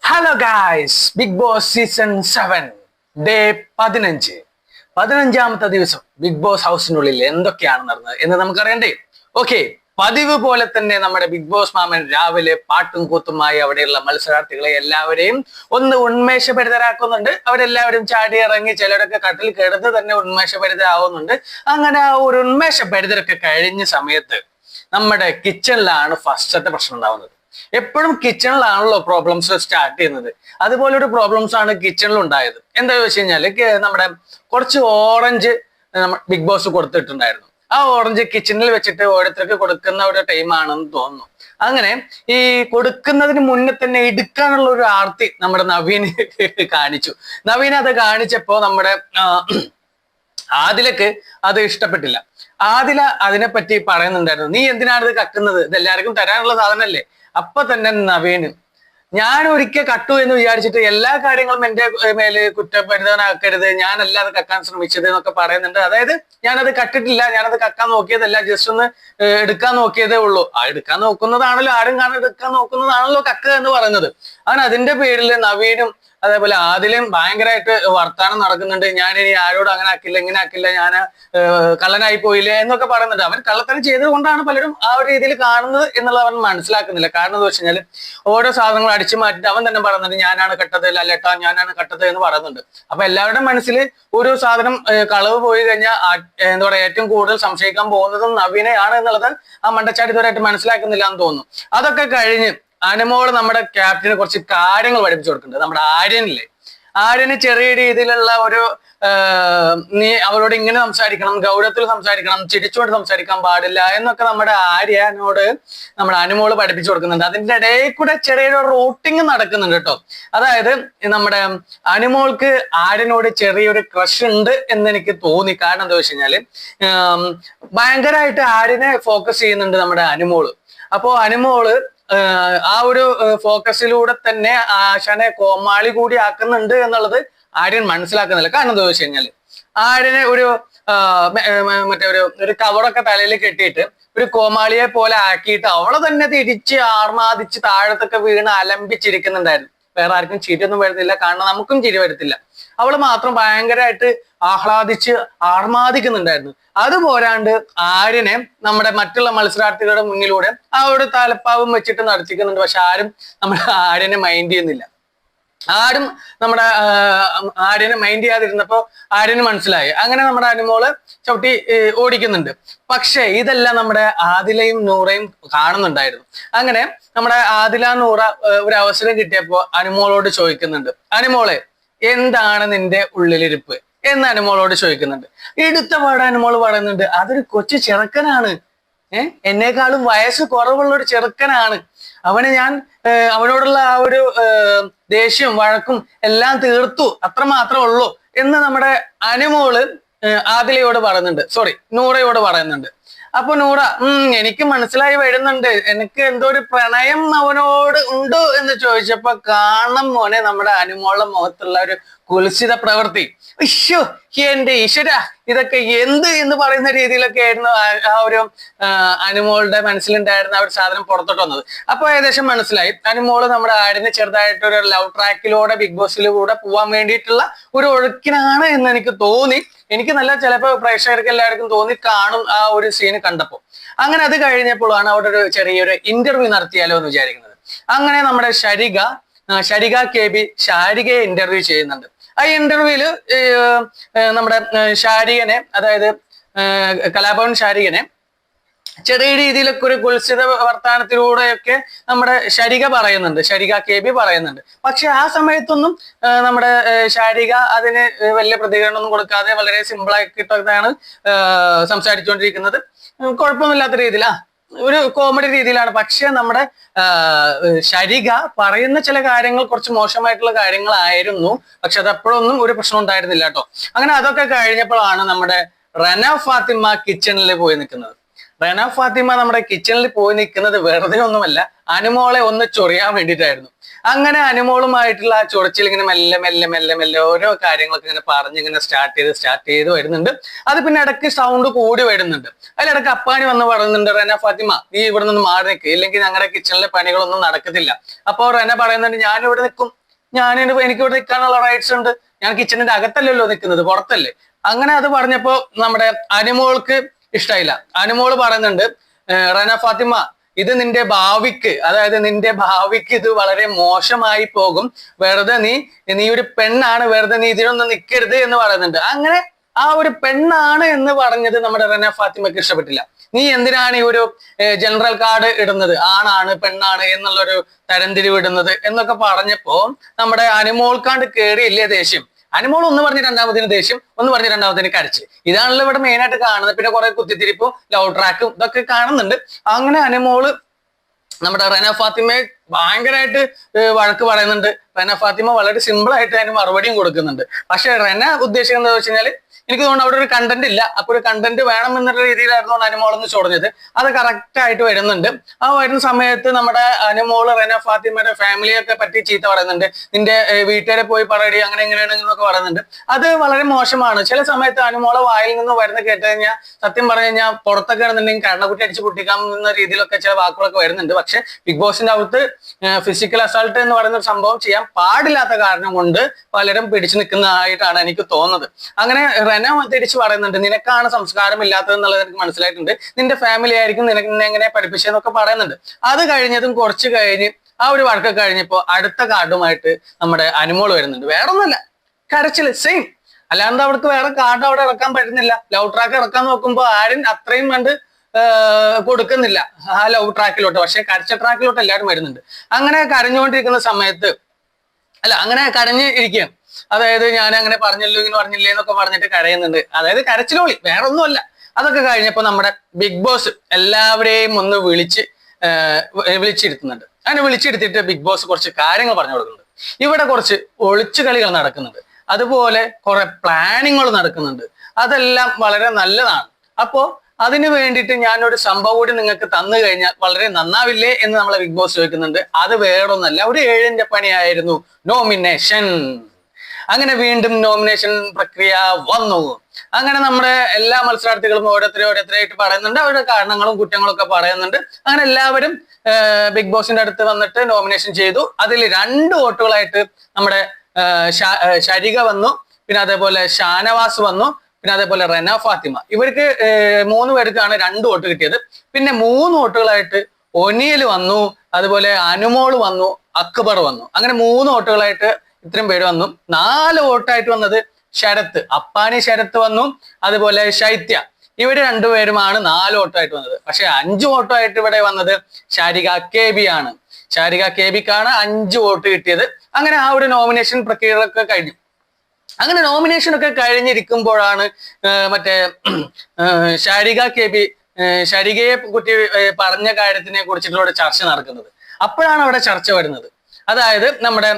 Hello guys, Bigg Boss season 7 day 15. 15ാമത്തെ ദിവസം Bigg boss ഹൗസിനുള്ളിൽ എന്തൊക്കെയാണ് നടന്നത് എന്ന് നമുക്കറിയണ്ടേ? ഓക്കെ, പതിവ് പോലെ തന്നെ നമ്മുടെ ബിഗ് ബോസ് മാമൻ രാവിലെ പാട്ടും കൂത്തുമായി അവിടെയുള്ള മത്സരാർത്ഥികളെ എല്ലാവരെയും ഒന്ന് ഉന്മേഷഭരിതരാക്കുന്നുണ്ട്. അവരെല്ലാവരും ചാടി ഇറങ്ങി, ചിലരൊക്കെ കട്ടിൽ കിടന്ന് തന്നെ ഉന്മേഷഭരിതരാവുന്നുണ്ട്. അങ്ങനെ ആ ഒരു ഉന്മേഷഭരിതരൊക്കെ കഴിഞ്ഞ സമയത്ത് നമ്മുടെ കിച്ചണിലാണ് ഫസ്റ്റത്തെ പ്രശ്നം ഉണ്ടാവുന്നത്. എപ്പോഴും കിച്ചണിലാണല്ലോ പ്രോബ്ലംസ് സ്റ്റാർട്ട് ചെയ്യുന്നത്. അതുപോലെ ഒരു പ്രോബ്ലംസ് ആണ് കിച്ചണിൽ ഉണ്ടായത്. എന്താ വെച്ച് കഴിഞ്ഞാല് നമ്മുടെ കുറച്ച് ഓറഞ്ച് ബിഗ് ബോസ് കൊടുത്തിട്ടുണ്ടായിരുന്നു. ആ ഓറഞ്ച് കിച്ചണിൽ വെച്ചിട്ട് ഓരോരുത്തർക്ക് കൊടുക്കുന്ന ഒരു ടൈമാണെന്ന് തോന്നുന്നു. അങ്ങനെ ഈ കൊടുക്കുന്നതിന് മുന്നേ തന്നെ എടുക്കാനുള്ള ഒരു ആർത്തി നമ്മുടെ നവീന് കാണിച്ചു. നവീൻ അത് കാണിച്ചപ്പോ നമ്മുടെ ആദിലക്ക് അത് ഇഷ്ടപ്പെട്ടില്ല. ആദില അതിനെപ്പറ്റി പറയുന്നുണ്ടായിരുന്നു, നീ എന്തിനാണ് ഇത് കക്കുന്നത്, ഇത് എല്ലാവർക്കും തരാനുള്ള സാധനമല്ലേ. അപ്പൊ തന്നെ നവീന്, ഞാൻ ഒരിക്കൽ കട്ടു എന്ന് വിചാരിച്ചിട്ട് എല്ലാ കാര്യങ്ങളും എന്റെ മേല് കുറ്റപരിതനാക്കരുത്, ഞാനല്ലാതെ കക്കാൻ ശ്രമിച്ചത് എന്നൊക്കെ പറയുന്നുണ്ട്. അതായത് ഞാനത് കട്ടിട്ടില്ല, ഞാനത് കക്കാൻ നോക്കിയതല്ല, ജസ്റ്റ് ഒന്ന് എടുക്കാൻ നോക്കിയതേ ഉള്ളൂ. ആ എടുക്കാൻ നോക്കുന്നതാണല്ലോ, ആരും കാണാൻ എടുക്കാൻ നോക്കുന്നതാണല്ലോ കക്ക എന്ന് പറയുന്നത്. അവൻ അതിന്റെ പേരിൽ നവീനും അതേപോലെ ആദിലും ഭയങ്കരമായിട്ട് വർത്താനം നടക്കുന്നുണ്ട്. ഞാൻ ഇനി ആരോടും അങ്ങനെ ആക്കില്ല, ഇങ്ങനെ ആക്കില്ല, ഞാൻ കള്ളനായി പോയില്ലേ എന്നൊക്കെ പറയുന്നുണ്ട്. അവൻ കള്ളത്തരം ചെയ്തത് കൊണ്ടാണ് പലരും ആ ഒരു രീതിയിൽ കാണുന്നത് എന്നുള്ളത് അവൻ മനസ്സിലാക്കുന്നില്ല. കാരണം എന്ന് വെച്ച് കഴിഞ്ഞാൽ ഓരോ സാധനങ്ങൾ അടിച്ചു മാറ്റിട്ട് അവൻ തന്നെ പറയുന്നുണ്ട്, ഞാനാണ് കട്ടത്, ലല്ലേട്ടാ ഞാനാണ് കട്ടത് എന്ന് പറയുന്നുണ്ട്. അപ്പൊ എല്ലാവരുടെ മനസ്സിൽ ഒരു സാധനം കളവ് പോയി കഴിഞ്ഞാൽ എന്താ പറയാ, ഏറ്റവും കൂടുതൽ സംശയിക്കാൻ പോകുന്നതും നവീനെയാണ് എന്നുള്ളത് ആ മണ്ടച്ചാടി ഇതുവരെയായിട്ട് മനസ്സിലാക്കുന്നില്ല എന്ന് തോന്നുന്നു. അതൊക്കെ കഴിഞ്ഞ് അനുമോള് നമ്മുടെ ക്യാപ്റ്റന് കുറച്ച് കാര്യങ്ങൾ പഠിപ്പിച്ചു കൊടുക്കുന്നുണ്ട്. നമ്മുടെ ആര്യനില്ലേ, ആര്യന് ചെറിയ രീതിയിലുള്ള ഒരു നീ അവരോട് ഇങ്ങനെ സംസാരിക്കണം, ഗൗരവത്തിൽ സംസാരിക്കണം, ചിരിച്ചുകൊണ്ട് സംസാരിക്കാൻ പാടില്ല എന്നൊക്കെ നമ്മുടെ ആര്യനോട് നമ്മുടെ അനുമോള് പഠിപ്പിച്ചു കൊടുക്കുന്നുണ്ട്. അതിന്റെ ഇടയിൽ കൂടെ ചെറിയൊരു റൂട്ടിങ് നടക്കുന്നുണ്ട് കേട്ടോ. അതായത് നമ്മുടെ അനുമോൾക്ക് ആര്യനോട് ചെറിയൊരു ക്രഷ് ഉണ്ട് എന്ന് എനിക്ക് തോന്നി. കാരണം എന്താ വെച്ച് കഴിഞ്ഞാല് ഭയങ്കരമായിട്ട് ആര്യനെ ഫോക്കസ് ചെയ്യുന്നുണ്ട് നമ്മുടെ അനുമോള്. അപ്പോ അനുമോള് ആ ഒരു ഫോക്കസിലൂടെ തന്നെ ആശാനെ കോമാളി കൂടി ആക്കുന്നുണ്ട് എന്നുള്ളത് ആര്യൻ മനസ്സിലാക്കുന്നില്ല. കാരണം എന്താ വെച്ച് കഴിഞ്ഞാല് ആര്യനെ ഒരു മറ്റേ ഒരു കവറൊക്കെ തലയിൽ കെട്ടിയിട്ട് ഒരു കോമാളിയെ പോലെ ആക്കിയിട്ട് അവളെ തന്നെ തിരിച്ച് ആർമാദിച്ച് താഴത്തൊക്കെ വീണ് അലമ്പിച്ചിരിക്കുന്നുണ്ടായിരുന്നു. വേറെ ആർക്കും ചിരിയൊന്നും വരുന്നില്ല, കാരണം നമുക്കും ചിരി വരത്തില്ല. അവള് മാത്രം ഭയങ്കരമായിട്ട് ആഹ്ലാദിച്ച് ആർമാദിക്കുന്നുണ്ടായിരുന്നു. അത് പോരാണ്ട് ആര്യനെ നമ്മുടെ മറ്റുള്ള മത്സരാർത്ഥികളുടെ മുന്നിലൂടെ ആ ഒരു തലപ്പാവും വെച്ചിട്ട് നടത്തിക്കുന്നുണ്ട്. പക്ഷെ ആരും നമ്മുടെ ആര്യനെ മൈൻഡ് ചെയ്യുന്നില്ല. ആരും നമ്മുടെ ആര്യനെ മൈൻഡ് ചെയ്യാതിരുന്നപ്പോ ആര്യന് മനസ്സിലായി. അങ്ങനെ നമ്മുടെ അനുമോള് ചവിട്ടി ഓടിക്കുന്നുണ്ട്. പക്ഷെ ഇതെല്ലാം നമ്മുടെ ആദിലയും നൂറയും കാണുന്നുണ്ടായിരുന്നു. അങ്ങനെ നമ്മുടെ ആദില നൂറ ഒരു അവസരം കിട്ടിയപ്പോ അനുമോളോട് ചോദിക്കുന്നുണ്ട്, അനുമോളെ എന്താണ് നിന്റെ ഉള്ളിലിരിപ്പ് എന്ന് അനുമോളോട് ചോദിക്കുന്നുണ്ട്. എടുത്ത പാട് അനുമോള് പറയുന്നുണ്ട്, അതൊരു കൊച്ചു ചെറുക്കനാണ്, എന്നെക്കാളും വയസ്സ് കുറവുള്ള ഒരു ചെറുക്കനാണ്, അവന് ഞാൻ അവനോടുള്ള ആ ഒരു ദേഷ്യവും വഴക്കും എല്ലാം തീർത്തു, അത്ര മാത്രമേ ഉള്ളൂ എന്ന് നമ്മുടെ അനുമോള് ആദിലയോട് പറയുന്നുണ്ട്, സോറി നൂറയോട് പറയുന്നുണ്ട്. അപ്പൊ നൂറ, എനിക്ക് മനസ്സിലായി വരുന്നുണ്ട്, എനിക്ക് എന്തോ ഒരു പ്രണയം അവനോട് ഉണ്ടോ എന്ന് ചോദിച്ചപ്പോ കാണണം മോനെ നമ്മുടെ അനുമോളുടെ മുഖത്തുള്ള ഒരു കുൽസിത പ്രവൃത്തി. ഇശ്ശോ, എന്റെ ഈശ്വര, ഇതൊക്കെ എന്ത് എന്ന് പറയുന്ന രീതിയിലൊക്കെ ആയിരുന്നു ആ ഒരു അനുമോളുടെ മനസ്സിലുണ്ടായിരുന്ന ആ ഒരു സാധനം പുറത്തോട്ട് വന്നത്. അപ്പൊ ഏകദേശം മനസ്സിലായി അനുമോള് നമ്മുടെ ആടിനെ ചെറുതായിട്ടൊരു ലവ് ട്രാക്കിലൂടെ ബിഗ് ബോസിലൂടെ പോവാൻ വേണ്ടിയിട്ടുള്ള ഒരു ഒഴുക്കിനാണ് എന്ന് എനിക്ക് തോന്നി. എനിക്ക് നല്ല ചിലപ്പോൾ പ്രേക്ഷകർക്ക് എല്ലാവർക്കും തോന്നി കാണും ആ ഒരു സീന് കണ്ടപ്പോൾ. അങ്ങനെ അത് കഴിഞ്ഞപ്പോഴാണ് അവിടെ ഒരു ചെറിയൊരു ഇന്റർവ്യൂ നടത്തിയാലോ എന്ന് വിചാരിക്കുന്നത്. അങ്ങനെ നമ്മുടെ ശരിക KB ശാരികയെ ഇന്റർവ്യൂ ചെയ്യുന്നുണ്ട്. ആ ഇന്റർവ്യൂല് നമ്മുടെ ശാരികനെ, അതായത് കലാഭവൻ ശാരികനെ ചെറിയ രീതിയിലൊക്കെ ഒരു കുൽസിത വർത്തമാനത്തിലൂടെയൊക്കെ നമ്മുടെ ശരിക KB പറയുന്നുണ്ട്. പക്ഷെ ആ സമയത്തൊന്നും നമ്മുടെ ശാരിക അതിന് വലിയ പ്രതികരണമൊന്നും കൊടുക്കാതെ വളരെ സിമ്പിളായിട്ടാണ് സംസാരിച്ചുകൊണ്ടിരിക്കുന്നത്. കുഴപ്പമൊന്നുമില്ലാത്ത രീതിയിൽ ഒരു കോമഡി രീതിയിലാണ്. പക്ഷെ നമ്മുടെ ശരിക പറയുന്ന ചില കാര്യങ്ങൾ കുറച്ച് മോശമായിട്ടുള്ള കാര്യങ്ങളായിരുന്നു. പക്ഷെ അത് അപ്പോഴൊന്നും ഒരു പ്രശ്നം ഉണ്ടായിരുന്നില്ല കേട്ടോ. അങ്ങനെ അതൊക്കെ കഴിഞ്ഞപ്പോഴാണ് നമ്മുടെ റന ഫാത്തിമ കിച്ചണിൽ പോയി നിൽക്കുന്നത്. റന ഫാത്തിമ നമ്മുടെ കിച്ചണിൽ പോയി നിൽക്കുന്നത് വെറുതെ ഒന്നുമല്ല, അനുമോളെ ഒന്ന് ചൊറിയാൻ വേണ്ടിയിട്ടായിരുന്നു. അങ്ങനെ അനുമോളുമായിട്ടുള്ള ആ ചൊറിച്ചിൽ ഇങ്ങനെ മെല്ലെ മെല്ലെ മെല്ലെ മെല്ലെ ഓരോ കാര്യങ്ങളൊക്കെ ഇങ്ങനെ പറഞ്ഞ് ഇങ്ങനെ സ്റ്റാർട്ട് ചെയ്ത് വരുന്നുണ്ട്. അത് പിന്നെ ഇടയ്ക്ക് സൗണ്ട് കൂടി വരുന്നുണ്ട്. അതിലിടയ്ക്ക് അപ്പാനി വന്ന് പറയുന്നുണ്ട്, റന ഫാത്തിമ നീ ഇവിടെ നിന്ന് മാറി നിൽക്കുക, ഇല്ലെങ്കിൽ ഞങ്ങളുടെ കിച്ചണിലെ പണികളൊന്നും നടക്കത്തില്ല. അപ്പോൾ റന പറയുന്നുണ്ട്, ഞാൻ ഇവിടെ നിൽക്കും, എനിക്ക് ഇവിടെ നിൽക്കാനുള്ള റൈറ്റ്സ് ഉണ്ട്, ഞാൻ കിച്ചണിന്റെ അകത്തല്ലല്ലോ നിൽക്കുന്നത്, പുറത്തല്ലേ. അങ്ങനെ അത് പറഞ്ഞപ്പോ നമ്മുടെ അനുമോൾക്ക് ഇഷ്ടമായില്ല. അനുമോള് പറയുന്നുണ്ട്, റന ഫാത്തിമ, ഇത് നിന്റെ ഭാവിക്ക്, അതായത് നിന്റെ ഭാവിക്ക് ഇത് വളരെ മോശമായി പോകും, വെറുതെ നീ ഒരു പെണ്ണാണ്, വെറുതെ നീ ഇതിനൊന്നും നിൽക്കരുത് എന്ന് പറയുന്നുണ്ട്. അങ്ങനെ ആ ഒരു പെണ്ണാണ് എന്ന് പറഞ്ഞത് നമ്മുടെ റന ഫാത്തിമയ്ക്ക് ഇഷ്ടപ്പെട്ടില്ല. നീ എന്തിനാണ് ഈ ഒരു ജനറൽ കാർഡ് ഇടുന്നത്, ആണാണ് പെണ്ണാണ് എന്നുള്ളൊരു തരംതിരിവ് ഇടുന്നത് എന്നൊക്കെ പറഞ്ഞപ്പോ നമ്മുടെ അനുമോൾക്കാണ്ട് കേറിയില്ലേ ദേഷ്യം. അനുമോൾ ഒന്ന് പറഞ്ഞ് രണ്ടാമത്തിന് ദേഷ്യം, ഒന്ന് പറഞ്ഞ് രണ്ടാമത്തിന് കരച്ചിൽ. ഇതാണല്ലോ ഇവിടെ മെയിൻ ആയിട്ട് കാണുന്നത്. പിന്നെ കുറെ കുത്തിത്തിരിപ്പും ലവ് ട്രാക്കും ഇതൊക്കെ കാണുന്നുണ്ട്. അങ്ങനെ അനുമോള് നമ്മുടെ റന ഫാത്തിമയെ ഭയങ്കരമായിട്ട് വഴക്ക് പറയുന്നുണ്ട്. റന ഫാത്തിമ വളരെ സിമ്പിൾ ആയിട്ട് അതിന് മറുപടിയും കൊടുക്കുന്നുണ്ട്. പക്ഷെ റന ഉദ്ദേശിക്കുന്നത് വെച്ച് കഴിഞ്ഞാൽ എനിക്ക് തോന്നുന്നു അവിടെ ഒരു കണ്ടന്റ് ഇല്ല. അപ്പൊ ഒരു കണ്ടന്റ് വേണം എന്നുള്ള രീതിയിലായിരുന്നു അനുമോളൊന്ന് ചൊടഞ്ഞത്. അത് കറക്റ്റ് ആയിട്ട് വരുന്നുണ്ട്. ആ വരുന്ന സമയത്ത് നമ്മുടെ അനുമോള് റന ഫാത്തിമയുടെ ഫാമിലിയൊക്കെ പറ്റി ചീത്ത പറയുന്നുണ്ട്. നിന്റെ വീട്ടുകാരെ പോയി പറയടി, അങ്ങനെ എങ്ങനെയാണെന്നൊക്കെ പറയുന്നുണ്ട്. അത് വളരെ മോശമാണ്. ചില സമയത്ത് അനുമോളെ വായിൽ നിന്ന് വരുന്ന കേട്ട് കഴിഞ്ഞാൽ സത്യം പറഞ്ഞു കഴിഞ്ഞാൽ പുറത്തൊക്കെ ആണെന്നുണ്ടെങ്കിൽ കരണക്കുട്ടി അടിച്ച് പൊട്ടിക്കാം എന്ന രീതിയിലൊക്കെ ചില വാക്കുകളൊക്കെ വരുന്നുണ്ട്. പക്ഷെ ബിഗ് ബോസിന്റെ അകത്ത് ഫിസിക്കൽ അസാൾട്ട് എന്ന് പറയുന്ന ഒരു സംഭവം ചെയ്യാൻ പാടില്ലാത്ത കാരണം കൊണ്ട് പലരും പിടിച്ചു നിൽക്കുന്നതായിട്ടാണ് എനിക്ക് തോന്നുന്നത്. അങ്ങനെ റന തിരിച്ചു പറയുന്നുണ്ട്, നിനക്കാണ് സംസ്കാരം ഇല്ലാത്തത് എന്നുള്ളത് എനിക്ക് മനസ്സിലായിട്ടുണ്ട്, നിന്റെ ഫാമിലി ആയിരിക്കും നിന്നെ എങ്ങനെ പഠിപ്പിച്ചതെന്നൊക്കെ പറയുന്നുണ്ട്. അത് കഴിഞ്ഞതും കുറച്ച് കഴിഞ്ഞ് ആ ഒരു വഴക്ക് കഴിഞ്ഞപ്പോ അടുത്ത കാർഡുമായിട്ട് നമ്മുടെ അനുമോൾ വരുന്നുണ്ട്. വേറെ ഒന്നുമല്ല, കരച്ചില് സെയിം. അല്ലാണ്ട് അവർക്ക് വേറെ കാർഡ് അവിടെ ഇറക്കാൻ പറ്റുന്നില്ല. ലവ് ട്രാക്ക് ഇറക്കാൻ നോക്കുമ്പോ ആരും അത്രയും കണ്ട് കൊടുക്കുന്നില്ല ആ ലവ് ട്രാക്കിലോട്ട്. പക്ഷെ കരച്ച ട്രാക്കിലോട്ട് എല്ലാവരും വരുന്നുണ്ട്. അങ്ങനെ കരഞ്ഞുകൊണ്ടിരിക്കുന്ന സമയത്ത് അങ്ങനെ കരഞ്ഞ് ഇരിക്കുകയാണ്. അതായത് ഞാൻ അങ്ങനെ പറഞ്ഞല്ലോ ഇങ്ങനെ പറഞ്ഞില്ലേ എന്നൊക്കെ പറഞ്ഞിട്ട് കരയുന്നുണ്ട്. അതായത് കരച്ചിലോളി, വേറെ ഒന്നുമല്ല. അതൊക്കെ കഴിഞ്ഞപ്പോ നമ്മുടെ ബിഗ് ബോസ് എല്ലാവരെയും ഒന്ന് വിളിച്ചിരുത്തുന്നുണ്ട്. അങ്ങനെ വിളിച്ചിരുത്തിയിട്ട് ബിഗ് ബോസ് കുറച്ച് കാര്യങ്ങൾ പറഞ്ഞു കൊടുക്കുന്നുണ്ട്. ഇവിടെ കുറച്ച് ഒളിച്ചു കളികൾ നടക്കുന്നുണ്ട്, അതുപോലെ കുറെ പ്ലാനിങ്ങൾ നടക്കുന്നുണ്ട്. അതെല്ലാം വളരെ നല്ലതാണ്. അപ്പോ അതിനു വേണ്ടിയിട്ട് ഞാനൊരു സംഭവം കൂടി നിങ്ങൾക്ക് തന്നു കഴിഞ്ഞാൽ വളരെ നന്നാവില്ലേ എന്ന് നമ്മളെ ബിഗ് ബോസ് ചോദിക്കുന്നുണ്ട്. അത് വേറൊന്നല്ല, ഒരു 7ന്റെ പണിയായിരുന്നു നോമിനേഷൻ. അങ്ങനെ വീണ്ടും നോമിനേഷൻ പ്രക്രിയ വന്നു. അങ്ങനെ നമ്മുടെ എല്ലാ മത്സരാർത്ഥികളും ഓരോരുത്തരായിട്ട് പറയുന്നുണ്ട്, അവരുടെ കാരണങ്ങളും കുറ്റങ്ങളും ഒക്കെ പറയുന്നുണ്ട്. അങ്ങനെ എല്ലാവരും ബിഗ് ബോസിന്റെ അടുത്ത് വന്നിട്ട് നോമിനേഷൻ ചെയ്തു. അതിൽ 2 വോട്ടുകളായിട്ട് നമ്മുടെ ശരിക വന്നു, പിന്നെ അതേപോലെ ഷാനവാസ് വന്നു, പിന്നെ അതേപോലെ റന ഫാത്തിമ. ഇവർക്ക് 3 പേർക്കാണ് 2 വോട്ട് കിട്ടിയത്. പിന്നെ 3 വോട്ടുകളായിട്ട് ഒനിയൽ വന്നു, അതുപോലെ അനുമോള് വന്നു, അക്ബർ വന്നു. അങ്ങനെ 3 വോട്ടുകളായിട്ട് ഇത്രയും പേര് വന്നു. 4 വോട്ടായിട്ട് വന്നത് ശരത്ത്, അപ്പാനി ശരത്ത് വന്നു, അതുപോലെ ശൈത്യ. ഇവര് 2 പേരുമാണ് 4 വോട്ടായിട്ട് വന്നത്. പക്ഷെ 5 വോട്ടായിട്ട് ഇവിടെ വന്നത് ശാരിക KB ആണ്. ശാരിക KBക്കാണ് 5 വോട്ട് കിട്ടിയത്. അങ്ങനെ ആ ഒരു നോമിനേഷൻ പ്രക്രിയകളൊക്കെ കഴിഞ്ഞു. അങ്ങനെ നോമിനേഷൻ ഒക്കെ കഴിഞ്ഞിരിക്കുമ്പോഴാണ് മറ്റേ ശാരിക KB ശാരികയെ കുട്ടി പറഞ്ഞ കാര്യത്തിനെ കുറിച്ചിട്ടുള്ള ചർച്ച നടക്കുന്നത്. അപ്പോഴാണ് അവിടെ ചർച്ച വരുന്നത്. അതായത് നമ്മുടെ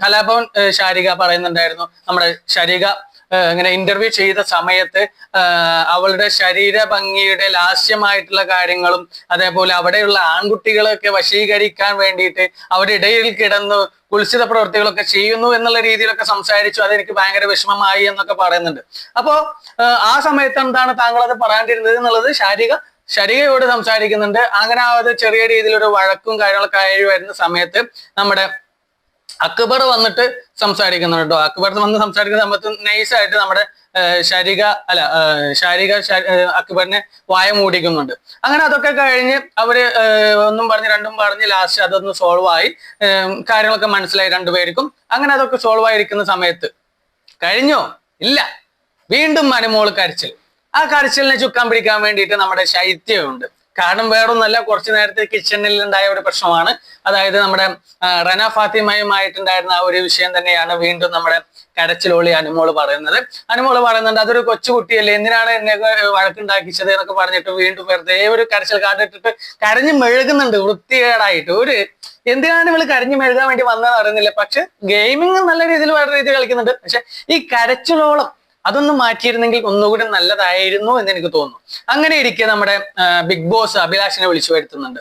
കലാഭവൻ ശാരിക പറയുന്നുണ്ടായിരുന്നു, നമ്മുടെ ശാരിക ഇങ്ങനെ ഇന്റർവ്യൂ ചെയ്ത സമയത്ത് അവളുടെ ശരീര ഭംഗിയുടെ ലാസ്യമായിട്ടുള്ള കാര്യങ്ങളും അതേപോലെ അവിടെയുള്ള ആൺകുട്ടികളൊക്കെ വശീകരിക്കാൻ വേണ്ടിയിട്ട് അവരുടെ ഇടയിൽ കിടന്ന് കുൽസിത പ്രവൃത്തികളൊക്കെ ചെയ്യുന്നു എന്നുള്ള രീതിയിലൊക്കെ സംസാരിച്ചു. അതെനിക്ക് ഭയങ്കര വിഷമമായി എന്നൊക്കെ പറയുന്നുണ്ട്. അപ്പോ ആ സമയത്ത് എന്താണ് താങ്കൾ അത് പറയാണ്ടിരുന്നത് എന്നുള്ളത് ശരികയോട് സംസാരിക്കുന്നുണ്ട്. അങ്ങനെ അത് ചെറിയ രീതിയിലൊരു വഴക്കും കാര്യങ്ങളൊക്കെ ആയി വരുന്ന സമയത്ത് നമ്മുടെ അക്ബർ വന്നിട്ട് സംസാരിക്കുന്നുണ്ട് കേട്ടോ. അക്ബർ വന്ന് സംസാരിക്കുന്ന സമയത്ത് നൈസായിട്ട് നമ്മുടെ ശാരിക അക്ബറിനെ വായ മൂടിക്കുന്നുണ്ട്. അങ്ങനെ അതൊക്കെ കഴിഞ്ഞ് അവര് ഒന്നും പറഞ്ഞ് രണ്ടും പറഞ്ഞ് ലാസ്റ്റ് അതൊന്ന് സോൾവ് ആയി, കാര്യങ്ങളൊക്കെ മനസ്സിലായി 2 പേർക്കും. അങ്ങനെ അതൊക്കെ സോൾവ് ആയിരിക്കുന്ന സമയത്ത് കഴിഞ്ഞോ? ഇല്ല, വീണ്ടും അനുമോള് കരച്ചിൽ. ആ കരച്ചിലിനെ ചുക്കാൻ പിടിക്കാൻ വേണ്ടിയിട്ട് നമ്മുടെ ശൈത്യമുണ്ട്. കാരണം വേറൊന്നല്ല, കുറച്ചു നേരത്തെ കിച്ചണിൽ ഉണ്ടായ ഒരു പ്രശ്നമാണ്. അതായത് നമ്മുടെ റന ഫാത്തിമയുമായിട്ടുണ്ടായിരുന്ന ആ ഒരു വിഷയം തന്നെയാണ് വീണ്ടും നമ്മുടെ കരച്ചിലോളി അനുമോള് പറയുന്നത്. അനുമോള് പറയുന്നുണ്ട്, അതൊരു കൊച്ചുകുട്ടിയല്ലേ, എന്തിനാണ് എന്നെ വഴക്കുണ്ടാക്കിച്ചത് എന്നൊക്കെ പറഞ്ഞിട്ട് വീണ്ടും വെറുതെ ഒരു കരച്ചിൽ കാട്ടിട്ടിട്ട് കരഞ്ഞു മെഴുകുന്നുണ്ട് വൃത്തികേടായിട്ട്. എന്തിനാണ് ഇവള് കരഞ്ഞു മെഴുകാൻ വേണ്ടി വന്നതെന്ന് അറിയുന്നില്ല. പക്ഷെ ഗെയിമിങ് നല്ല രീതിയിൽ വേറെ രീതിയിൽ കളിക്കുന്നുണ്ട്. പക്ഷെ ഈ കരച്ചിലോളം അതൊന്നും മാറ്റിയിരുന്നെങ്കിൽ ഒന്നുകൂടി നല്ലതായിരുന്നു എന്ന് എനിക്ക് തോന്നുന്നു. അങ്ങനെ ഇരിക്കെ നമ്മുടെ ബിഗ് ബോസ് അഭിലാഷിനെ വിളിച്ചു വരുത്തുന്നുണ്ട്.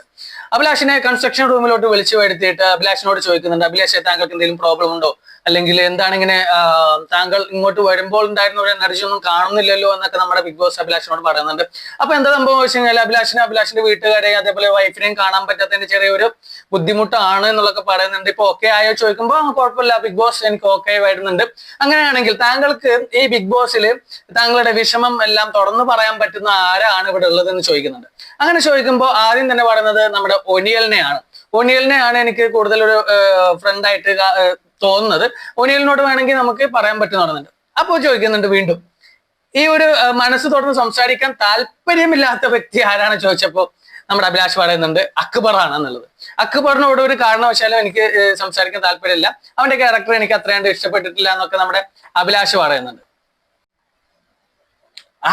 അഭിലാഷിനെ കൺസ്ട്രക്ഷൻ റൂമിലോട്ട് വിളിച്ചു വരുത്തിയിട്ട് അഭിലാഷിനോട് ചോദിക്കുന്നുണ്ട്, അഭിലാഷെ താങ്കൾക്ക് എന്തെങ്കിലും പ്രോബ്ലം ഉണ്ടോ, അല്ലെങ്കിൽ എന്താണ് ഇങ്ങനെ താങ്കൾ ഇങ്ങോട്ട് വരുമ്പോൾ ഉണ്ടായിരുന്ന ഒരു എനർജി ഒന്നും കാണുന്നില്ലല്ലോ എന്നൊക്കെ നമ്മുടെ ബിഗ് ബോസ് അഭിലാഷിനോട് പറയുന്നുണ്ട്. അപ്പൊ എന്താ സംഭവം വെച്ച് കഴിഞ്ഞാൽ അഭിലാഷിന്റെ വീട്ടുകാരെയും അതേപോലെ വൈഫിനെയും കാണാൻ പറ്റാത്തതിന്റെ ചെറിയൊരു ബുദ്ധിമുട്ടാണ് എന്നുള്ളതൊക്കെ പറയുന്നുണ്ട്. ഇപ്പൊ ഓക്കെ ആയോ ചോദിക്കുമ്പോൾ കുഴപ്പമില്ല ബിഗ് ബോസ്, എനിക്ക് ഓക്കെ വരുന്നുണ്ട്. അങ്ങനെയാണെങ്കിൽ താങ്കൾക്ക് ഈ ബിഗ് ബോസിൽ താങ്കളുടെ വിഷമം എല്ലാം തുറന്നു പറയാൻ പറ്റുന്ന ആരാണ് ഇവിടെ ഉള്ളതെന്ന് ചോദിക്കുന്നുണ്ട്. അങ്ങനെ ചോദിക്കുമ്പോൾ ആദ്യം തന്നെ പറയുന്നത് നമ്മുടെ ഒനിയലിനെയാണ് എനിക്ക് കൂടുതൽ ഒരു ഫ്രണ്ടായിട്ട് തോന്നുന്നത്. ഒനിയലിനോട് വേണമെങ്കിൽ നമുക്ക് പറയാൻ പറ്റുന്ന പറയുന്നുണ്ട്. അപ്പോൾ ചോദിക്കുന്നുണ്ട് വീണ്ടും, ഈ ഒരു മനസ്സ് തുറന്ന് സംസാരിക്കാൻ താല്പര്യമില്ലാത്ത വ്യക്തി ആരാണ് ചോദിച്ചപ്പോൾ നമ്മുടെ അഭിലാഷ് പറയുന്നുണ്ട് അക്ബറാണ് എന്നുള്ളത്. അക്ബറിനോട് ഒരു കാരണവശാലും എനിക്ക് സംസാരിക്കാൻ താല്പര്യമില്ല, അവന്റെ ക്യാരക്ടർ എനിക്ക് അത്രയാണ്ട് ഇഷ്ടപ്പെട്ടിട്ടില്ല എന്നൊക്കെ നമ്മുടെ അഭിലാഷ് പറയുന്നുണ്ട്.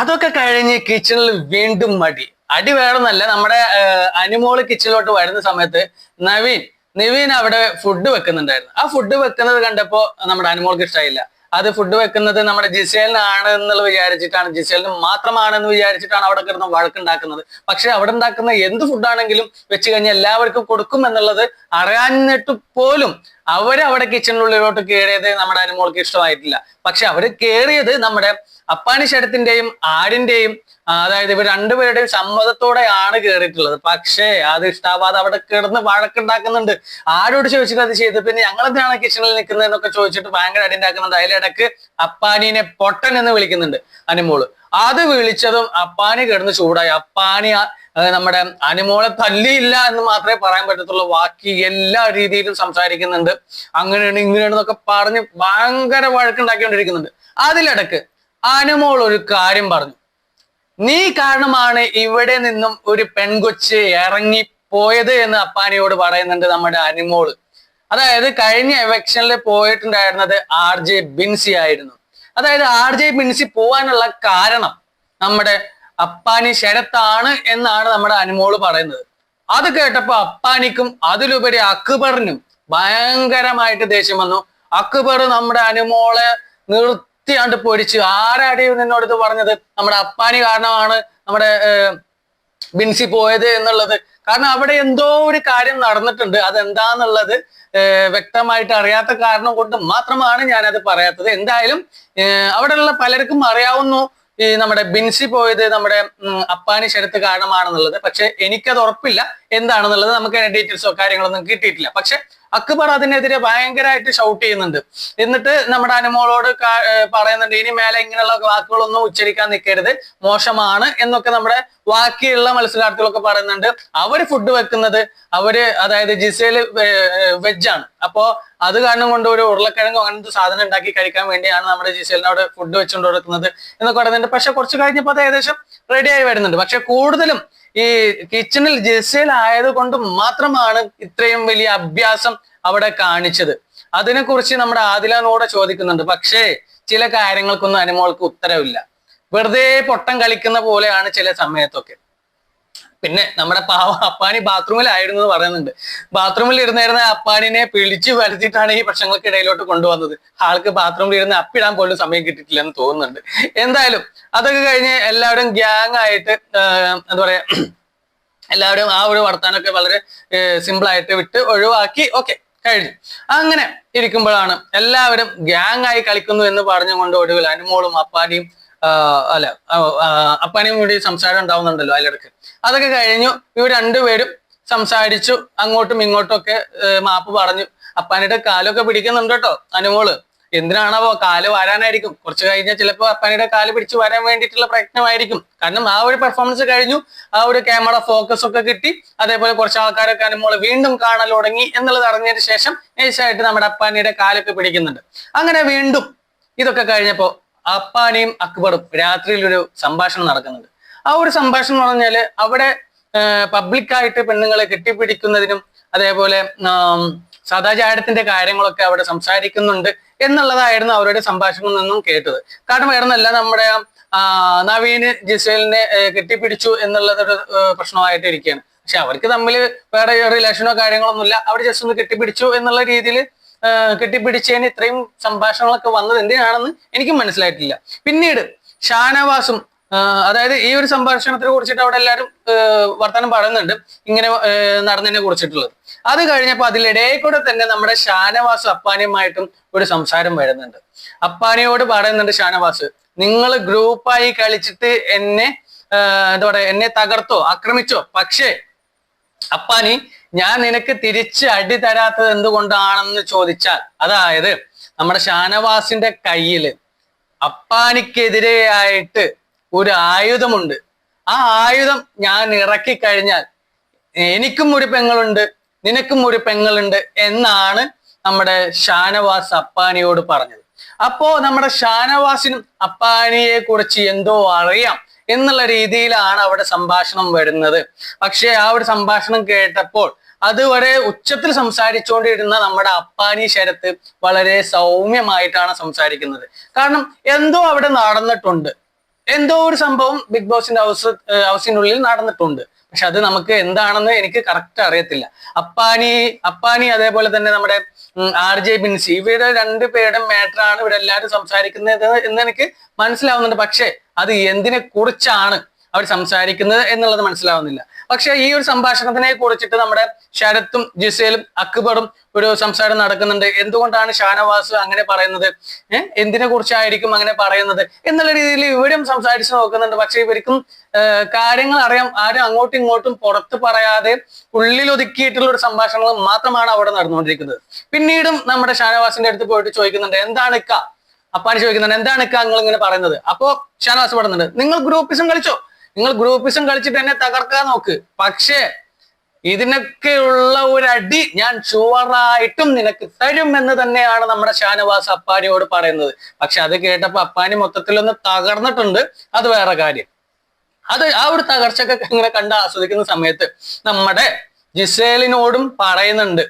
അതൊക്കെ കഴിഞ്ഞ് കിച്ചണിൽ വീണ്ടും അടി വേണമെന്നല്ല. നമ്മുടെ അനുമോള് കിച്ചണിലോട്ട് വരുന്ന സമയത്ത് നിവീൻ അവിടെ ഫുഡ് വെക്കുന്നുണ്ടായിരുന്നു. ആ ഫുഡ് വെക്കുന്നത് കണ്ടപ്പോ നമ്മുടെ അനുമോൾക്ക് ഇഷ്ടമായില്ല. അത് ഫുഡ് വെക്കുന്നത് നമ്മുടെ ജിസേലിനാണ് എന്നുള്ള വിചാരിച്ചിട്ടാണ്, ജിസേലിന് മാത്രമാണെന്ന് വിചാരിച്ചിട്ടാണ് അവിടെ കിടന്ന് വഴക്കുണ്ടാക്കുന്നത്. പക്ഷെ അവിടെ ഉണ്ടാക്കുന്ന എന്ത് ഫുഡാണെങ്കിലും വെച്ച് കഴിഞ്ഞാൽ എല്ലാവർക്കും കൊടുക്കും എന്നുള്ളത് അറിയാഞ്ഞിട്ട് പോലും അവിടെ കിച്ചണിനുള്ളിലോട്ട് കയറിയത് നമ്മുടെ അനുമോൾക്ക് ഇഷ്ടമായിട്ടില്ല. പക്ഷെ അവര് കയറിയത് നമ്മുടെ അപ്പാനി ശരത്തിന്റെയും ആടിന്റെയും അതായത് ഇവർ രണ്ടുപേരുടെയും സമ്മതത്തോടെയാണ് കയറിയിട്ടുള്ളത്. പക്ഷേ അത് ഇഷ്ടാവാതെ അവിടെ കിടന്ന് വഴക്കുണ്ടാക്കുന്നുണ്ട്. ആരോട് ചോദിച്ചിട്ട് അത് ചെയ്ത്, പിന്നെ ഞങ്ങൾ എന്തിനാണ് കിച്ചണിൽ നിൽക്കുന്നത് എന്നൊക്കെ ചോദിച്ചിട്ട് ഭയങ്കര അടി ഉണ്ടാക്കുന്നുണ്ട്. അതിലിടക്ക് അപ്പാനീനെ പൊട്ടൻ എന്ന് വിളിക്കുന്നുണ്ട് അനുമോള്. അത് വിളിച്ചതും അപ്പാനി കിടന്ന് ചൂടായി. അപ്പാനി നമ്മുടെ അനുമോളെ തല്ലിയില്ല എന്ന് മാത്രമേ പറയാൻ പറ്റത്തുള്ളൂ, ബാക്കി എല്ലാ രീതിയിലും സംസാരിക്കുന്നുണ്ട്. അങ്ങനെയാണ് ഇങ്ങനെയാണെന്നൊക്കെ പറഞ്ഞ് ഭയങ്കര വഴക്കുണ്ടാക്കിക്കൊണ്ടിരിക്കുന്നുണ്ട്. അതിലിടക്ക് അനുമോൾ ഒരു കാര്യം പറഞ്ഞു, നീ കാരണമാണ് ഇവിടെ നിന്നും ഒരു പെൺകൊച്ച് ഇറങ്ങിപ്പോയത് എന്ന് അപ്പാനിയോട് പറയുന്നുണ്ട് നമ്മുടെ അനുമോള്. അതായത് കഴിഞ്ഞ എലക്ഷനിൽ പോയിട്ടുണ്ടായിരുന്നത് RJ ബിൻസി ആയിരുന്നു. അതായത് RJ ബിൻസി പോവാനുള്ള കാരണം നമ്മുടെ അപ്പാനി ശരത്താണ് എന്നാണ് നമ്മുടെ അനുമോള് പറയുന്നത്. അത് കേട്ടപ്പോ അപ്പാനിക്കും അതിലുപരി അക്ബറിനും ഭയങ്കരമായിട്ട് ദേഷ്യം വന്നു. അക്ബർ നമ്മുടെ അനുമോളെ നിർത്തിയാണ്ട് പൊരിച്ചു. ആരാടിയും നിന്നോട് ഇത് പറഞ്ഞത്? നമ്മുടെ അപ്പാനി കാരണമാണ് നമ്മുടെ ബിൻസി പോയത് എന്നുള്ളത്. കാരണം അവിടെ എന്തോ ഒരു കാര്യം നടന്നിട്ടുണ്ട്, അതെന്താന്നുള്ളത് വ്യക്തമായിട്ട് അറിയാത്ത കാരണം കൊണ്ട് മാത്രമാണ് ഞാനത് പറയാത്തത്. എന്തായാലും അവിടെയുള്ള പലർക്കും അറിയാവുന്നു ഈ നമ്മുടെ ബിൻസി പോയത് നമ്മുടെ അപ്പാനി ശരത്ത് കാരണമാണെന്നുള്ളത്. പക്ഷെ എനിക്കത് ഉറപ്പില്ല എന്താണെന്നുള്ളത്, നമുക്ക് ഡീറ്റെയിൽസോ കാര്യങ്ങളൊന്നും കിട്ടിയിട്ടില്ല. പക്ഷെ അക്ബർ അതിനെതിരെ ഭയങ്കരമായിട്ട് ഷൗട്ട് ചെയ്യുന്നുണ്ട്. എന്നിട്ട് നമ്മുടെ അനുമോളോട് പറയുന്നുണ്ട്, ഇനി മേലെ ഇങ്ങനെയുള്ള വാക്കുകളൊന്നും ഉച്ചരിക്കാൻ നിൽക്കരുത്, മോശമാണ് എന്നൊക്കെ നമ്മുടെ ബാക്കിയുള്ള മത്സരാർത്ഥികളൊക്കെ പറയുന്നുണ്ട്. അവര് ഫുഡ് വെക്കുന്നത് അതായത് ജിസേല് വെജാണ്. അപ്പോ അത് കാരണം കൊണ്ട് ഒരു ഉരുളക്കിഴങ്ങോ അങ്ങനത്തെ സാധനം ഉണ്ടാക്കി കഴിക്കാൻ വേണ്ടിയാണ് നമ്മുടെ ജിസേലിനോട് ഫുഡ് വെച്ചുകൊണ്ട് കൊടുക്കുന്നത് എന്നൊക്കെ പറയുന്നുണ്ട്. പക്ഷെ കുറച്ച് കഴിഞ്ഞപ്പോൾ അത് ഏകദേശം റെഡിയായി വരുന്നുണ്ട്. പക്ഷെ കൂടുതലും ഈ കിച്ചണിൽ ജിസേൽ ആയത് കൊണ്ട് മാത്രമാണ് ഇത്രയും വലിയ അഭ്യാസം അവിടെ കാണിച്ചത്. അതിനെക്കുറിച്ച് നമ്മുടെ ആദിലനോട് ചോദിക്കുന്നുണ്ട്. പക്ഷേ ചില കാര്യങ്ങൾക്കൊന്നും അനുമോൾക്ക് ഉത്തരവില്ല. വെറുതെ പൊട്ടം കളിക്കുന്ന പോലെയാണ് ചില സമയത്തൊക്കെ. പിന്നെ നമ്മുടെ അപ്പാനി ബാത്റൂമിലായിരുന്നു എന്ന് പറയുന്നുണ്ട്. ബാത്റൂമിൽ ഇരുന്നിരുന്ന അപ്പാനിനെ പിടിച്ചു വരുത്തിയിട്ടാണ് ഈ പ്രശ്നങ്ങൾക്കിടയിലോട്ട് കൊണ്ടുവന്നത്. ആൾക്ക് ബാത്റൂമിൽ ഇരുന്ന് അപ്പിടാൻ പോലും സമയം കിട്ടിയിട്ടില്ലെന്ന് തോന്നുന്നുണ്ട്. എന്തായാലും അതൊക്കെ കഴിഞ്ഞ് എല്ലാവരും ഗ്യാങ് ആയിട്ട് എന്താ പറയാ, എല്ലാവരും ആ ഒരു വർത്താനൊക്കെ വളരെ സിമ്പിൾ ആയിട്ട് വിട്ട് ഒഴിവാക്കി. ഓക്കെ, കഴിഞ്ഞു. അങ്ങനെ ഇരിക്കുമ്പോഴാണ് എല്ലാവരും ഗ്യാങ് ആയി കളിക്കുന്നു എന്ന് പറഞ്ഞുകൊണ്ട് ഒടുവിൽ അനുമോളും അപ്പാനിയും അപ്പാനിയും കൂടി സംസാരം ഉണ്ടാവുന്നുണ്ടല്ലോ അതിലിടക്ക്. അതൊക്കെ കഴിഞ്ഞു. ഇവർ രണ്ടുപേരും സംസാരിച്ചു, അങ്ങോട്ടും ഇങ്ങോട്ടും ഒക്കെ മാപ്പ് പറഞ്ഞു. അപ്പാനിയുടെ കാലൊക്കെ പിടിക്കുന്നുണ്ട് കേട്ടോ അനുമോള്. എന്തിനാണോ കാല് വരാനായിരിക്കും, കുറച്ച് കഴിഞ്ഞാൽ ചിലപ്പോൾ അപ്പാനിയുടെ കാല് പിടിച്ചു വരാൻ വേണ്ടിയിട്ടുള്ള പ്രയത്നമായിരിക്കും. കാരണം ആ ഒരു പെർഫോമൻസ് കഴിഞ്ഞു, ആ ഒരു ക്യാമറ ഫോക്കസ് ഒക്കെ കിട്ടി. അതേപോലെ കുറച്ച് ആൾക്കാരൊക്കെ അനുമോള് വീണ്ടും കാണൽ തുടങ്ങി എന്നുള്ളത് അറിഞ്ഞതിന് ശേഷം നൈസായിട്ട് നമ്മുടെ അപ്പാനിയുടെ കാലൊക്കെ പിടിക്കുന്നുണ്ട്. അങ്ങനെ വീണ്ടും ഇതൊക്കെ കഴിഞ്ഞപ്പോ അപ്പാനിയും അക്ബറും രാത്രിയിൽ ഒരു സംഭാഷണം നടക്കുന്നുണ്ട്. ആ ഒരു സംഭാഷണം എന്ന് പറഞ്ഞാല് അവിടെ പബ്ലിക്കായിട്ട് പെണ്ണുങ്ങളെ കെട്ടിപ്പിടിക്കുന്നതിനും അതേപോലെ സദാചാരത്തിന്റെ കാര്യങ്ങളൊക്കെ അവിടെ സംസാരിക്കുന്നുണ്ട് എന്നുള്ളതായിരുന്നു അവരുടെ സംഭാഷണത്തിൽ നിന്നും കേട്ടത്. കാരണം വേറൊന്നല്ല, നമ്മുടെ നവീന് ജിസേലിനെ കെട്ടിപ്പിടിച്ചു എന്നുള്ളതൊരു പ്രശ്നമായിട്ട് ഇരിക്കുകയാണ്. പക്ഷെ അവർക്ക് തമ്മിൽ വേറെ റിലേഷനോ കാര്യങ്ങളൊന്നുമില്ല. അവർ ജസ്റ്റ് ഒന്ന് കെട്ടിപ്പിടിച്ചു എന്നുള്ള രീതിയിൽ കെട്ടിപ്പിടിച്ചതിന് ഇത്രയും സംഭാഷണങ്ങളൊക്കെ വന്നത് എന്തിനാണെന്ന് എനിക്കും മനസ്സിലായിട്ടില്ല. പിന്നീട് ഷാനവാസും അതായത് ഈ ഒരു സംഭാഷണത്തിനെ കുറിച്ചിട്ട് അവിടെ എല്ലാവരും വർത്തമാനം പറയുന്നുണ്ട് ഇങ്ങനെ നടന്നതിനെ കുറിച്ചിട്ടുള്ളത്. അത് കഴിഞ്ഞപ്പോൾ അതിലിടയിൽ കൂടെ തന്നെ നമ്മുടെ ഷാനവാസ് അപ്പാനിയുമായിട്ടും ഒരു സംസാരം വരുന്നുണ്ട്. അപ്പാനിയോട് പറയുന്നുണ്ട് ഷാനവാസ്, നിങ്ങൾ ഗ്രൂപ്പായി കളിച്ചിട്ട് എന്നെ എന്താ പറയാ എന്നെ തകർത്തോ ആക്രമിച്ചോ, പക്ഷേ അപ്പാനി ഞാൻ നിനക്ക് തിരിച്ച് അടി തരാത്തത് എന്തുകൊണ്ടാണെന്ന് ചോദിച്ചാൽ, അതായത് നമ്മുടെ ഷാനവാസിന്റെ കയ്യില് അപ്പാനിക്കെതിരെയായിട്ട് ഒരു ആയുധമുണ്ട്. ആ ആയുധം ഞാൻ ഇറക്കി കഴിഞ്ഞാൽ എനിക്കും ഒരു പെങ്ങളുണ്ട് നിനക്കും ഒരു പെങ്ങളുണ്ട് എന്നാണ് നമ്മുടെ ഷാനവാസ് അപ്പാനിയോട് പറഞ്ഞത്. അപ്പോ നമ്മുടെ ഷാനവാസിനും അപ്പാനിയെ കുറിച്ച് എന്തോ അറിയാം എന്നുള്ള രീതിയിലാണ് അവിടെ സംഭാഷണം വരുന്നത്. പക്ഷെ ആ ഒരു സംഭാഷണം കേട്ടപ്പോൾ അതുവരെ ഉച്ചത്തിൽ സംസാരിച്ചുകൊണ്ടിരുന്ന നമ്മുടെ അപ്പാനി ശരത്ത് വളരെ സൗമ്യമായിട്ടാണ് സംസാരിക്കുന്നത്. കാരണം എന്തോ അവിടെ നടന്നിട്ടുണ്ട്, എന്തോ ഒരു സംഭവം ബിഗ് ബോസിന്റെ ഹൗസിനുള്ളിൽ നടന്നിട്ടുണ്ട്. പക്ഷെ അത് നമുക്ക് എന്താണെന്ന് എനിക്ക് കറക്റ്റ് അറിയത്തില്ല. അപ്പാനി അതേപോലെ തന്നെ നമ്മുടെ RJ ബിൻസി, ഇവരുടെ രണ്ടുപേരുടെ മാറ്ററാണ് ഇവിടെ എല്ലാവരും സംസാരിക്കുന്നത് എന്ന് എനിക്ക് മനസ്സിലാവുന്നുണ്ട്. പക്ഷെ അത് എന്തിനെ കുറിച്ചാണ് അവർ സംസാരിക്കുന്നത് എന്നുള്ളത് മനസ്സിലാവുന്നില്ല. പക്ഷെ ഈ ഒരു സംഭാഷണത്തിനെ കുറിച്ചിട്ട് നമ്മുടെ ശരത്തും ജിസേലും അക്ബറും ഒരു സംസാരം നടക്കുന്നുണ്ട്. എന്തുകൊണ്ടാണ് ഷാനവാസ് അങ്ങനെ പറയുന്നത്, എന്തിനെ കുറിച്ചായിരിക്കും അങ്ങനെ പറയുന്നത് എന്നുള്ള രീതിയിൽ ഇവരും സംസാരിച്ച് നോക്കുന്നുണ്ട്. പക്ഷെ ഇവർക്കും കാര്യങ്ങൾ അറിയാം. ആരും അങ്ങോട്ടും ഇങ്ങോട്ടും പുറത്ത് പറയാതെ ഉള്ളിലൊതുക്കിയിട്ടുള്ള ഒരു സംഭാഷണങ്ങൾ മാത്രമാണ് അവിടെ നടന്നുകൊണ്ടിരിക്കുന്നത്. പിന്നീടും നമ്മുടെ ഷാനവാസിന്റെ അടുത്ത് പോയിട്ട് ചോദിക്കുന്നുണ്ട്, എന്താണ് ഇക്ക, അപ്പാനി ചോദിക്കുന്നുണ്ട് എന്താണ് ഇക്ക നിങ്ങൾ ഇങ്ങനെ പറയുന്നത്. അപ്പോ ഷാനവാസ് പറയുന്നുണ്ട്, നിങ്ങൾ ഗ്രൂപ്പിസം കളിച്ചോ, നിങ്ങൾ ഗ്രൂപ്പിസം കളിച്ചിട്ട് എന്നെ തകർക്കാൻ നോക്ക്, പക്ഷേ ഇതിനൊക്കെയുള്ള ഒരു അടി ഞാൻ ഷുവറായിട്ടും നിനക്ക് തരും എന്ന് തന്നെയാണ് നമ്മുടെ ഷാനവാസ് അപ്പാനിയോട് പറയുന്നത്. പക്ഷെ അത് കേട്ടപ്പോ അപ്പാനി മൊത്തത്തിലൊന്ന് തകർന്നിട്ടുണ്ട്. അത് വേറെ കാര്യം. അത് ആ ഒരു തകർച്ചയൊക്കെ ഇങ്ങനെ കണ്ട് ആസ്വദിക്കുന്ന സമയത്ത് നമ്മുടെ ജിസേലിനോടും പറയുന്നുണ്ട്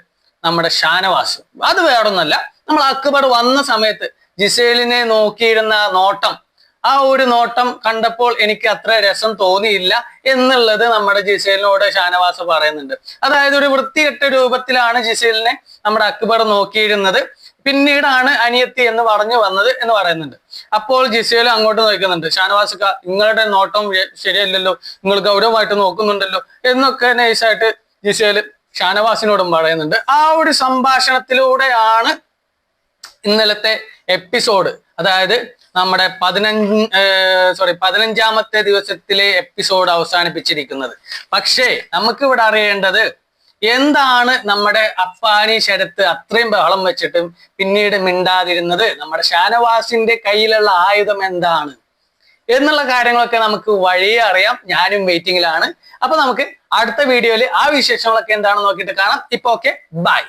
നമ്മുടെ ഷാനവാസ്. അത് വേറൊന്നല്ല, നമ്മൾ അക്ബർ വന്ന സമയത്ത് ജിസേലിനെ നോക്കിയിരുന്ന നോട്ടം, ആ ഒരു നോട്ടം കണ്ടപ്പോൾ എനിക്ക് അത്ര രസം തോന്നിയില്ല എന്നുള്ളത് നമ്മുടെ ജിസേലിനോട് ഷാനവാസ് പറയുന്നുണ്ട്. അതായത് ഒരു വൃത്തികെട്ട രൂപത്തിലാണ് ജിസേലിനെ നമ്മുടെ അക്ബർ നോക്കിയിരുന്നത്, പിന്നീടാണ് അനിയത്തി എന്ന് പറഞ്ഞു വന്നത് എന്ന് പറയുന്നുണ്ട്. അപ്പോൾ ജിസേൽ അങ്ങോട്ട് നോക്കുന്നുണ്ട്, ഷാനവാസ് നിങ്ങളുടെ നോട്ടം ശരിയല്ലല്ലോ, നിങ്ങൾ ഗൗരവമായിട്ട് നോക്കുന്നുണ്ടല്ലോ എന്നൊക്കെ നൈസായിട്ട് ജിസേൽ ഷാനവാസിനോടും പറയുന്നുണ്ട്. ആ ഒരു സംഭാഷണത്തിലൂടെയാണ് ഇന്നലത്തെ എപ്പിസോഡ്, അതായത് നമ്മുടെ 15ാമത്തെ ദിവസത്തിലെ എപ്പിസോഡ് അവസാനിപ്പിച്ചിരിക്കുന്നത്. പക്ഷേ നമുക്കിവിടെ അറിയേണ്ടത് എന്താണ് നമ്മുടെ അപ്പാനി ശരത്ത് അത്രയും ബഹളം വെച്ചിട്ടും പിന്നീട് മിണ്ടാതിരുന്നത്, നമ്മുടെ ഷാനവാസിന്റെ കയ്യിലുള്ള ആയുധം എന്താണ് എന്നുള്ള കാര്യങ്ങളൊക്കെ നമുക്ക് വഴിയെ അറിയാം. ഞാനും വെയിറ്റിംഗിലാണ്. അപ്പൊ നമുക്ക് അടുത്ത വീഡിയോയിൽ ആ വിശേഷങ്ങളൊക്കെ എന്താണെന്ന് നോക്കിയിട്ട് കാണാം. ഇപ്പൊ ഓക്കെ, ബൈ.